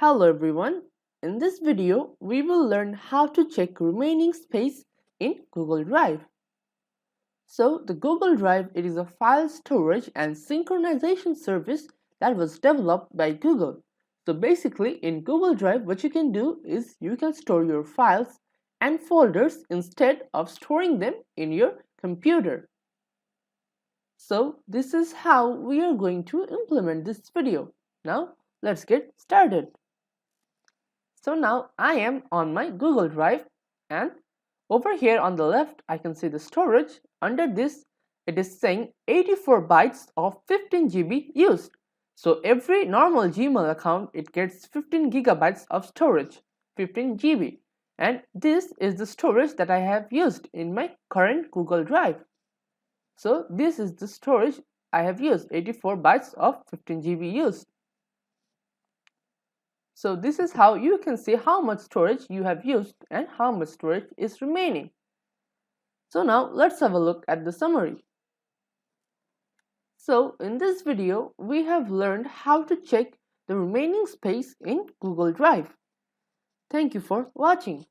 Hello everyone. In this video, we will learn how to check remaining space in Google Drive. So, the Google Drive, it is a file storage and synchronization service that was developed by Google. So basically, in Google Drive, what you can do is you can store your files and folders instead of storing them in your computer. So this is how we are going to implement this video. Now, let's get started. So now I am on my Google Drive, and over here on the left I can see the storage. Under this it is saying 84 bytes of 15 GB used. So every normal Gmail account, it gets 15 gigabytes of storage, 15 GB, and this is the storage that I have used in my current Google Drive. So this is the storage I have used, 84 bytes of 15 GB used. So this is how you can see how much storage you have used and how much storage is remaining. So now let's have a look at the summary. So in this video, we have learned how to check the remaining space in Google Drive. Thank you for watching.